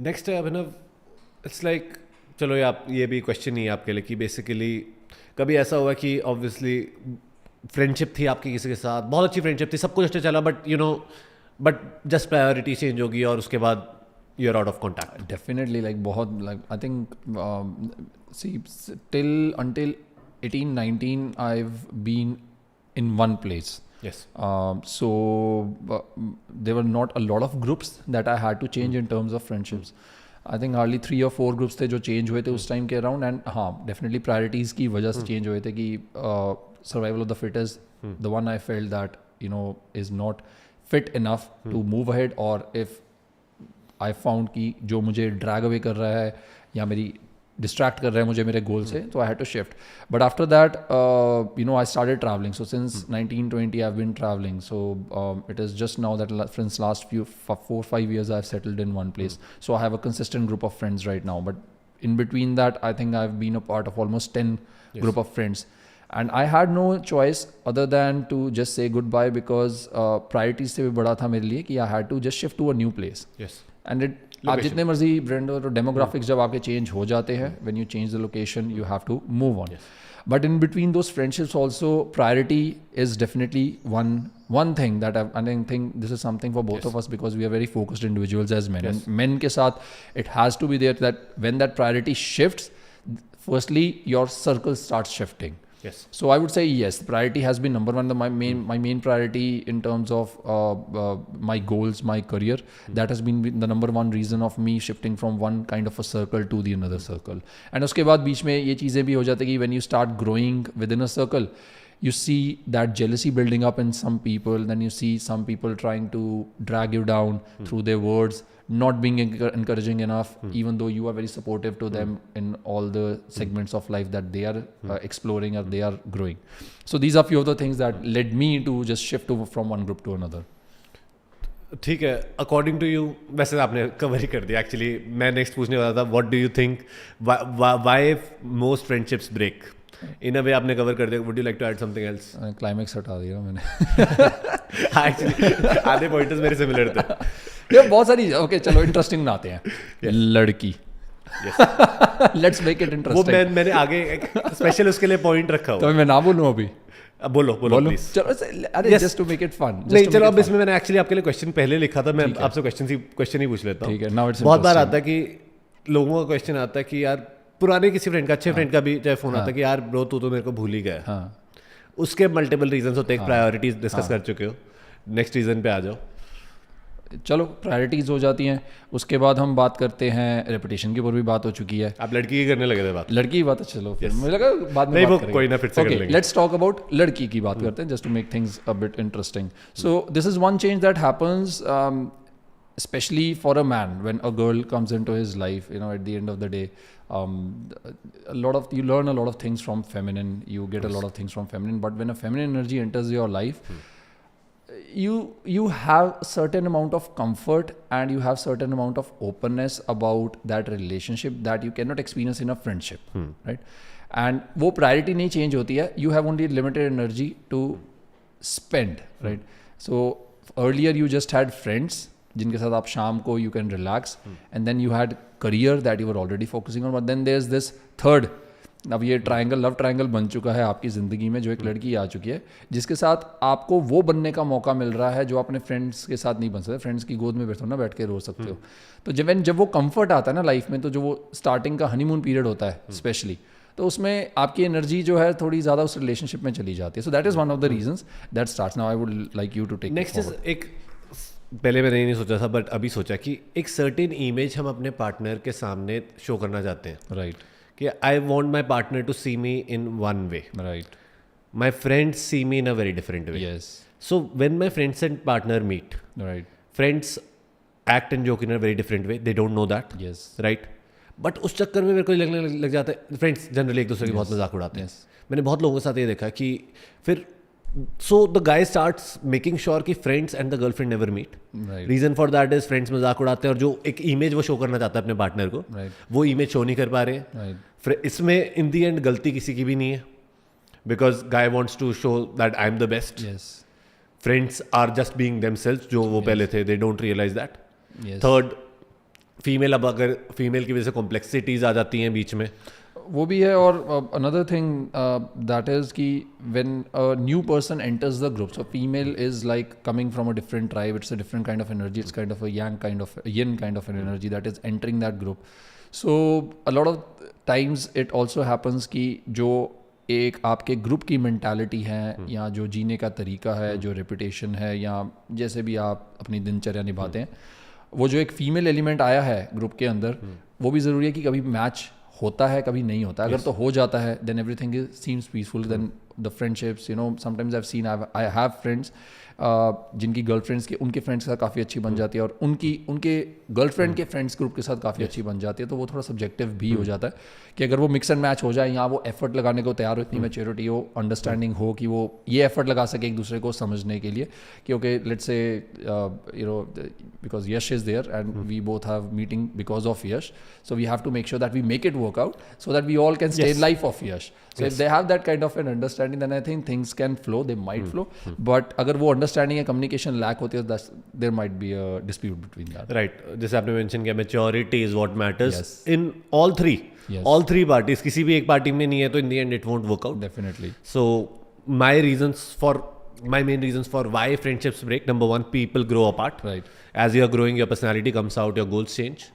Next है अभिनव, it's like चलो ये भी क्वेश्चन ही है आपके लिए कि बेसिकली कभी ऐसा हुआ कि ऑब्वियसली फ्रेंडशिप थी आपकी किसी के साथ, बहुत अच्छी फ्रेंडशिप थी, सब कुछ अच्छा चला, बट जस्ट प्रायोरिटी चेंज होगी और उसके बाद you are out of contact? Definitely like बहुत like I think see till until 18-19 I've been in one place. Yes. So there were not a lot of groups that I had to change in terms of friendships. I think hardly 3 or 4 groups थे जो change हुए थे उस time के around, and हाँ definitely priorities की वजह से change हुए थे कि survival of the fittest, the one I felt that is not fit enough to move ahead, or if I found कि जो मुझे drag away कर रहा है या मेरी distract कर रहा है मुझे मेरे गोल से, तो I had to shift. But after that, I started traveling. So since 1920, I've been traveling. So it is just now that since last 4-5 years, I've settled in one place. So I have a consistent group of friends right now. But in between that, I think I've been a part of almost 10 group of friends. And I had no choice other than to just say goodbye, because priorities से भी बड़ा था मेरे लिए कि I had to just shift to a new place. Yes. And आप जितने मर्जी ब्रांड और डेमोग्राफिक्स जब आपके चेंज हो जाते हैं, when you change the location you have to move on. But in between those friendships also priority is definitely one thing that I think this is something for both of us, because we are very focused individuals as men. And men के साथ it has to be there that when that priority shifts, firstly your circle starts shifting. Yes. So I would say yes, priority has been number one. My main priority in terms of my goals, my career, that has been the number one reason of me shifting from one kind of a circle to the another circle. And उसके बाद बीच में ये चीज़ें भी हो जाती है कि when you start growing within a circle, you see that jealousy building up in some people. Then you see some people trying to drag you down through their words, not being encouraging enough, even though you are very supportive to them in all the segments of life that they are exploring or they are growing. So these are few of the things that led me to just shift from one group to another. ठीक है, according to you, वैसे आपने cover ही कर दिया actually. मैं next पूछने वाला था, what do you think why most friendships break? In a way आपने कवर कर दिया. Would you like to add something else? Climax हटा दिया मैंने. एक्चुअली आधे पॉइंट्स मेरे सिमिलर थे. ये बहुत सारी ओके चलो इंटरेस्टिंग बनाते हैं. लड़की, लेट्स मेक इट इंटरेस्टिंग. वो मैंने आगे स्पेशल उसके लिए पॉइंट रखा हुआ. तो मैं ना बोलूं अभी? बोलो प्लीज. चलो अरे just to make it fun. नहीं चलो, अब इसमें मैंने एक्चुअली आपके लिए क्वेश्चन पहले लिखा था, मैं आपसे क्वेश्चन ही पूछ लेता हूँ. ठीक है. नाउ इट्स बहुत बार आता है कि लोगों का क्वेश्चन आता है कि यार पुराने किसी फ्रेंड का, अच्छे फ्रेंड का भी चाहे फोन आता है कि यार ब्रो तू तो मेरे को भूल ही गया. उसके मल्टीपल रीजंस होते हैं. प्रायोरिटीज डिस्कस कर चुके हो, नेक्स्ट रीजन पे आ जाओ. चलो प्रायोरिटीज हो जाती हैं, उसके बाद हम बात करते हैं रेपुटेशन के ऊपर भी बात हो चुकी है. आप लड़की की करने लगे थे बात? लड़की की बात है, चलो फिर मुझे लगा बाद में बात करेंगे. कोई ना, फिर से कर लेंगे. लेट्स टॉक अबाउट लड़की की बात करते हैं, just to make things a bit interesting. So this is one change that happens especially for a man when a girl comes into his life. At the end of the day, you learn a lot of things from feminine, you get a lot of things from feminine, but when a feminine energy enters your life, you have certain amount of comfort and you have certain amount of openness about that relationship that you cannot experience in a friendship. Right? And वो priority नहीं change होती है, you have only limited energy to spend. Right? So earlier you just had friends जिनके साथ आप शाम को you can relax, and then you had career that you were already focusing on, but then there's this third. अब ये triangle, love triangle बन चुका है आपकी ज़िंदगी में, जो एक लड़की आ चुकी है जिसके साथ आपको वो बनने का मौका मिल रहा है जो अपने फ्रेंड्स के साथ नहीं बन सकते. फ्रेंड्स की गोद में बैठो ना, बैठ के रो सकते हो. तो जब वो कंफर्ट आता है ना लाइफ में, तो जो वो स्टार्टिंग का हनीमून पीरियड होता है स्पेशली, तो उसमें आपकी एनर्जी जो है थोड़ी ज़्यादा उस रिलेशनशिप में चली जाती है. So that is one of the reasons that starts. Now I would like you to take next is एक, पहले मैंने नहीं सोचा था बट अभी सोचा कि एक सर्टेन इमेज हम अपने पार्टनर के सामने शो करना चाहते हैं. राइट. कि I want my partner to see me in one way. Right. My friends see me in a very different way. Yes. So when my friends and partner meet, right, friends act and joke in a very different way. They don't know that. Yes. Right. But उस चक्कर में मेरे को लगने लग जाता है, friends generally एक दूसरे की बहुत मजाक उड़ाते हैं. मैंने बहुत लोगों के साथ ये देखा कि फिर so the guy starts making sure कि friends and the girlfriend never meet. Right. Reason for that is friends मजाक उड़ाते हैं और जो एक इमेज वो शो करना चाहता है अपने पार्टनर को, वो इमेज शो नहीं कर पा रहे हैं. इसमें इन दी एंड गलती किसी की भी नहीं है, because guy wants to show that I'm the best. Yes. Friends are just being themselves, जो वो पहले थे, they don't realize that. Yes. Third, female, अब अगर फीमेल की वजह से कॉम्प्लेक्सिटीज आ जाती हैं बीच में. वो भी है. और अनदर थिंग दैट इज़ कि when a new person enters the group, so female is like coming from a different tribe, it's a different kind of energy, it's kind of a yang kind of yin kind of an energy that is entering that group. So a lot of times it also happens कि जो एक आपके group की mentality है या जो जीने का तरीका है, जो रेपुटेशन है, या जैसे भी आप अपनी दिनचर्या निभाते हैं, वो जो एक फीमेल एलिमेंट आया है ग्रुप के अंदर, वो भी ज़रूरी है कि कभी मैच होता है, कभी नहीं होता. अगर तो हो जाता है then everything is seems peaceful. Then the friendships, you know, sometimes I have seen, I have friends जिनकी गर्लफ्रेंड्स के उनके फ्रेंड्स के साथ काफ़ी अच्छी बन जाती है, और उनके गर्लफ्रेंड के फ्रेंड्स ग्रुप के साथ काफ़ी अच्छी बन जाती है. तो वो थोड़ा सब्जेक्टिव भी हो जाता है कि अगर वो मिक्स एंड मैच हो जाए, या वो एफर्ट लगाने को तैयार हो, इतनी मैच्योरिटी हो, अंडरस्टैंडिंग हो कि वो ये एफर्ट लगा सके एक दूसरे को समझने के लिए कि okay let's say you know because Yash is there and we both have meeting because of Yash, so we have to make sure that we make it work out so that we all can stay in life of Yash. So if they have that kind of an understanding, then I think things can flow, they might flow. But अगर वो understanding या communication lack होती है, there might be a dispute between that. Right. जैसे आपने mention किया, maturity is what matters Yes. in all three. Yes. All three parties. किसी भी एक पार्टी में नहीं है तो in the end it won't work out. Definitely. So my main reasons for why friendships break: number one, people grow apart. Right. As you are growing, your personality comes out, your goals change.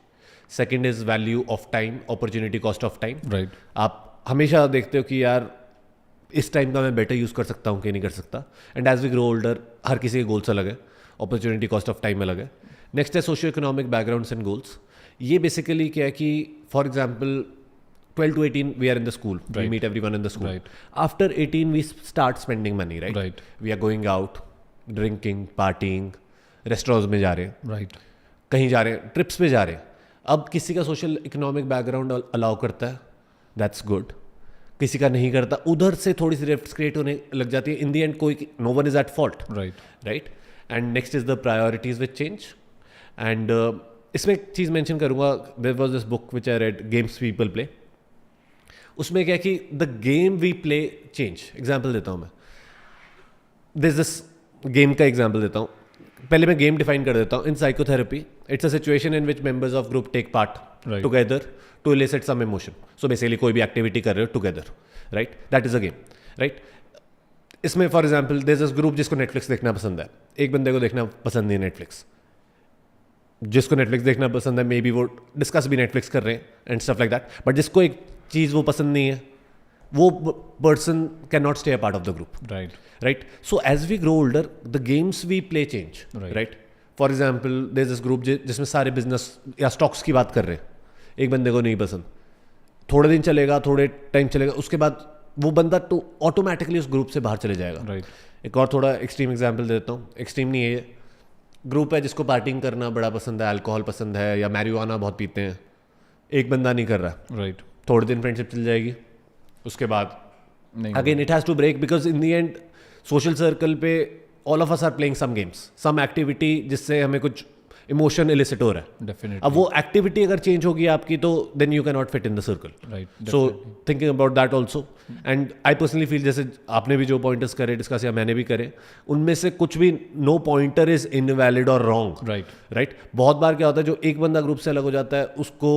Second is value of time, opportunity cost of time. Right. आप हमेशा देखते हो कि यार इस time का मैं better use कर सकता हूँ कि नहीं कर सकता. And as we grow older, हर किसी के गोल्स अलग है, अपॉर्चुनिटी कॉस्ट ऑफ टाइम अलग है. नेक्स्ट है socio economic backgrounds and goals. ये बेसिकली क्या है कि for example 12 to 18 we are in the school, we Right. meet everyone in the school. Right. After 18 we start spending money, right? Right. We are going out, drinking, partying, restaurants में जा रहे हैं, right. कहीं जा रहे हैं, trips पे जा रहे हैं. अब किसी का सोशल इकोनॉमिक बैकग्राउंड अलाउ करता है, दैट्स गुड. किसी का नहीं करता, उधर से थोड़ी सी रिफ्ट्स क्रिएट होने लग जाती है. इन द एंड कोई, no one is at fault, right. Right. And next is the priorities which change. And इसमें एक चीज़ मेंशन करूंगा, there was this book which I read, games people play. उसमें क्या कि the game we play change. Example देता हूँ मैं, दिस गेम का एग्जाम्पल देता हूँ. पहले मैं गेम डिफाइन कर देता हूँ. In psychotherapy it's a situation in which members of group take part Right. Together to elicit some emotion. So basically कोई भी एक्टिविटी कर रहे हो together, right, that is a game, right. इसमें for example there is this group जिसको Netflix देखना पसंद है. एक बंदे को देखना पसंद नहीं है नेटफ्लिक्स. जिसको नेटफ्लिक्स देखना पसंद है, मे बी वो डिस्कस भी नेटफ्लिक्स कर रहे हैं and stuff like that. But जिसको एक चीज़ वो पसंद नहीं है, वो person can not stay a part of the group. Right. Right? So as we grow older, the games we play change. Right. Right? For example, there's this group जिसमें सारे business या स्टॉक्स की बात कर रहे हैं. एक बंदे को नहीं पसंद, थोड़े दिन चलेगा, थोड़े टाइम चलेगा, उसके बाद वो बंदा तो ऑटोमेटिकली उस ग्रुप से बाहर चले जाएगा. राइट. एक और थोड़ा एक्सट्रीम एग्जाम्पल देता हूँ. एक्सट्रीम नहीं है ये. ग्रुप है जिसको पार्टिंग करना बड़ा पसंद है, अल्कोहल पसंद है, या मैरिजुआना बहुत पीते हैं. एक बंदा नहीं कर रहा, राइट. थोड़े दिन फ्रेंडशिप चल जाएगी, उसके बाद नहीं. Again it has to break, because in the end social circle पे all of us are playing some games, some activity जिससे हमें कुछ इमोशन इलिसिट हो रहा है. डेफिनेटली. अब वो एक्टिविटी अगर चेंज होगी आपकी, तो then you can not fit in the circle. Right. So thinking about that also. And I personally feel, जैसे आपने भी जो पॉइंटर्स करे डिस्कस या मैंने भी करे, उनमें से कुछ भी, नो पॉइंटर इज इनवैलिड और रॉन्ग. राइट. राइट. बहुत बार क्या होता है, जो एक बंदा ग्रुप से अलग हो जाता है, उसको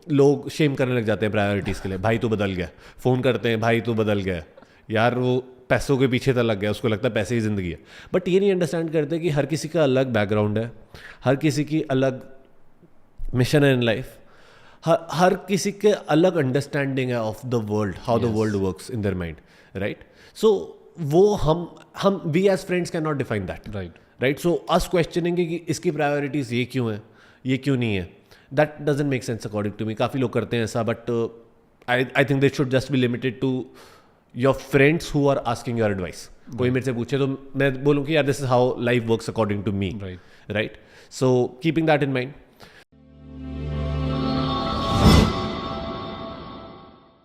लोग शेम करने लग जाते हैं प्रायोरिटीज़ के लिए. भाई तू बदल गया, फ़ोन करते हैं, भाई तू बदल गया, यार वो पैसों के पीछे तो लग गया, उसको लगता है पैसे ही ज़िंदगी है. बट ये नहीं अंडरस्टैंड करते कि हर किसी का अलग बैकग्राउंड है, हर किसी की अलग मिशन है इन लाइफ, हर किसी के अलग अंडरस्टैंडिंग है of the world, how the world works in their mind, right. So वो हम we as friends can not define that. Right. Right. So us questioning कि इसकी प्रायोरिटीज़ ये क्यों है, ये क्यों नहीं है, that doesn't make sense according to me. काफ़ी लोग करते हैं ऐसा, but I think this should just be limited to your friends who are asking your advice. कोई मेरे से पूछे तो मैं बोलूँ कि यार this is how life works according to me. Right. Right. So keeping that in mind,